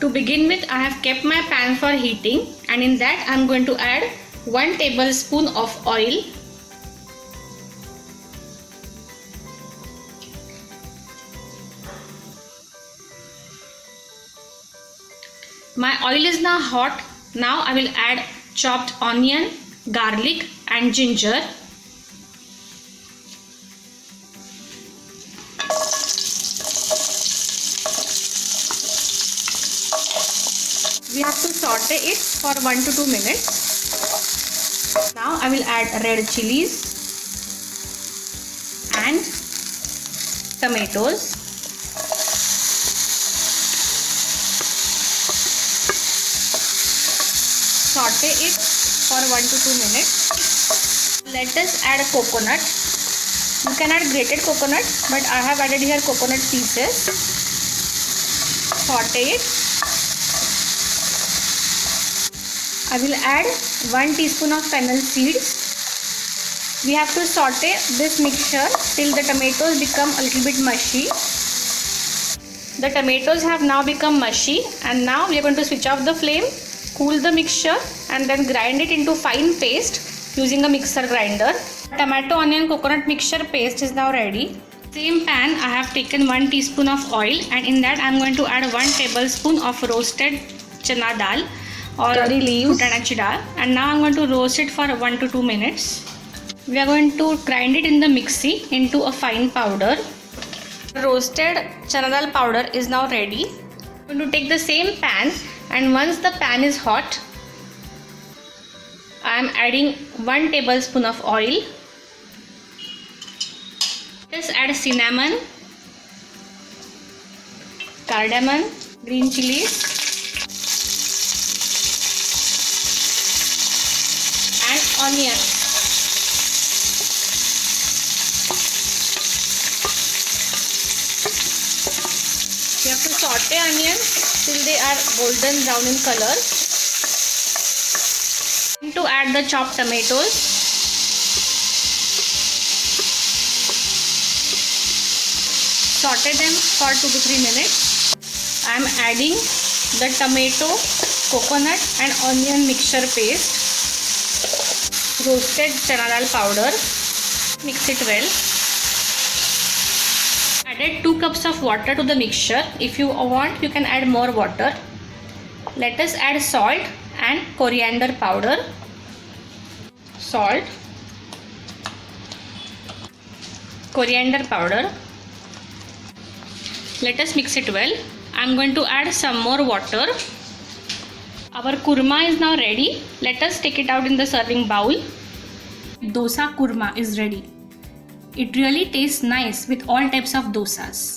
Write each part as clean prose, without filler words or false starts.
To begin with, I have kept my pan for heating, and in that I am going to add 1 tablespoon of oil. My oil is now hot. Now I will add chopped onion, garlic and ginger. We have to saute it for 1 to 2 minutes. Now I will add red chilies and tomatoes. Saute it for 1 to 2 minutes. Let us add coconut. You can add grated coconut, but I have added here coconut pieces. Saute it. I will add 1 teaspoon of fennel seeds. We have to saute this mixture till the tomatoes become a little bit mushy. The tomatoes have now become mushy, and now we are going to switch off the flame, cool the mixture and then grind it into fine paste using a mixer grinder. Tomato, onion, coconut mixture paste is now ready. Same pan I have taken 1 teaspoon of oil, and in that I am going to add 1 tablespoon of roasted chana dal or curry leaves, futanachi dal, and now I am going to roast it for 1 to 2 minutes. We are going to grind it in the mixie into a fine powder. Roasted chana dal powder is now ready. I am going to take the same pan, and once the pan is hot, I am adding 1 tablespoon of oil. Just add cinnamon, cardamom, green chilies and onion. You have to saute onions till they are golden brown in color. To add the chopped tomatoes. Saute them for 2 to 3 minutes. I am adding the tomato, coconut and onion mixture paste, roasted chana dal powder. Mix it well. Added 2 cups of water to the mixture. If you want, you can add more water. Let us add salt and coriander powder. Salt, coriander powder. Let us mix it well. I am going to add some more water. Our kurma is now ready. Let us take it out in the serving bowl. Dosa kurma is ready. It really tastes nice with all types of dosas.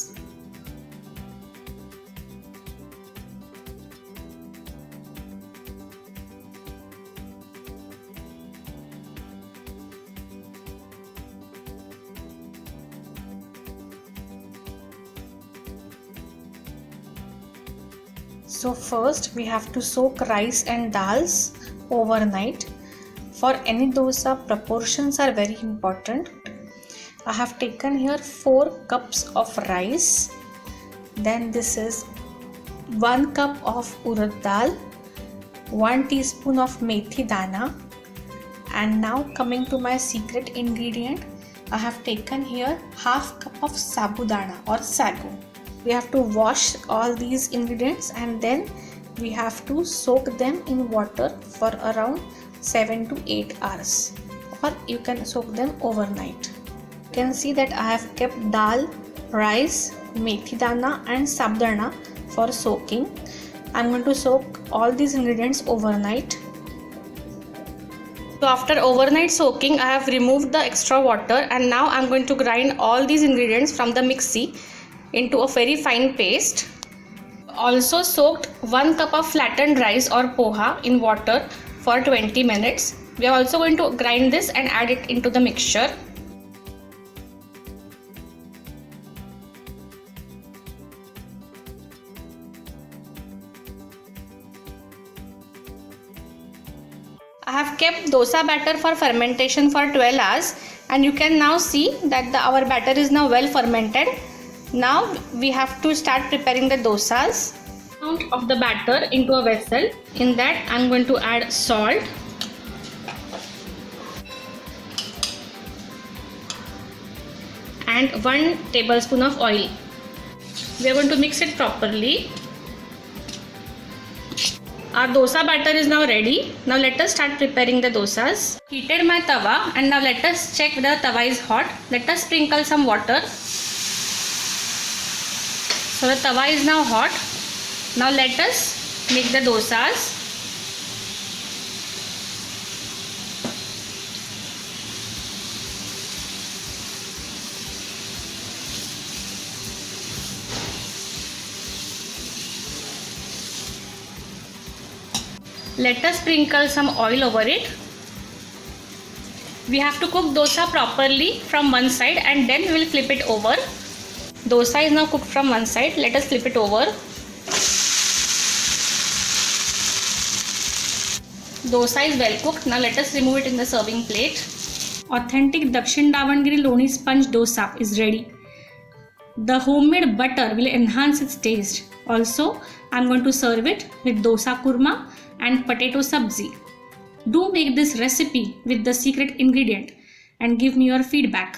So first we have to soak rice and dals overnight. For any dosa, proportions are very important. I have taken here 4 cups of rice. Then this is 1 cup of urad dal, 1 teaspoon of methi dana, and now coming to my secret ingredient, I have taken here half cup of sabudana or sagu. We have to wash all these ingredients and then we have to soak them in water for around 7 to 8 hours, or you can soak them overnight. You can see that I have kept dal, rice, methi dana and sabudana for soaking. I am going to soak all these ingredients overnight. So after overnight soaking, I have removed the extra water, and now I am going to grind all these ingredients from the mixie into a very fine paste. Also soaked 1 cup of flattened rice or poha in water for 20 minutes. We are also going to grind this and add it into the mixture. I have kept dosa batter for fermentation for 12 hours, and you can now see that our batter is now well fermented. Now we have to start preparing the dosas. Amount of the batter into a vessel. In that I'm going to add salt and 1 tablespoon of oil. We are going to mix it properly. Our dosa batter is now ready. Now let us start preparing the dosas. Heated my tawa and now let us check whether the tawa is hot. Let us sprinkle some water. So the tawa is now hot. Now let us make the dosas. Let us sprinkle some oil over it. We have to cook dosa properly from one side and then we will flip it over. Dosa is now cooked from one side. Let us flip it over. Dosa is well cooked. Now let us remove it in the serving plate. Authentic Dakshin Davangere Loni sponge dosa is ready. The homemade butter will enhance its taste. Also, I am going to serve it with dosa kurma and potato sabzi. Do make this recipe with the secret ingredient and give me your feedback.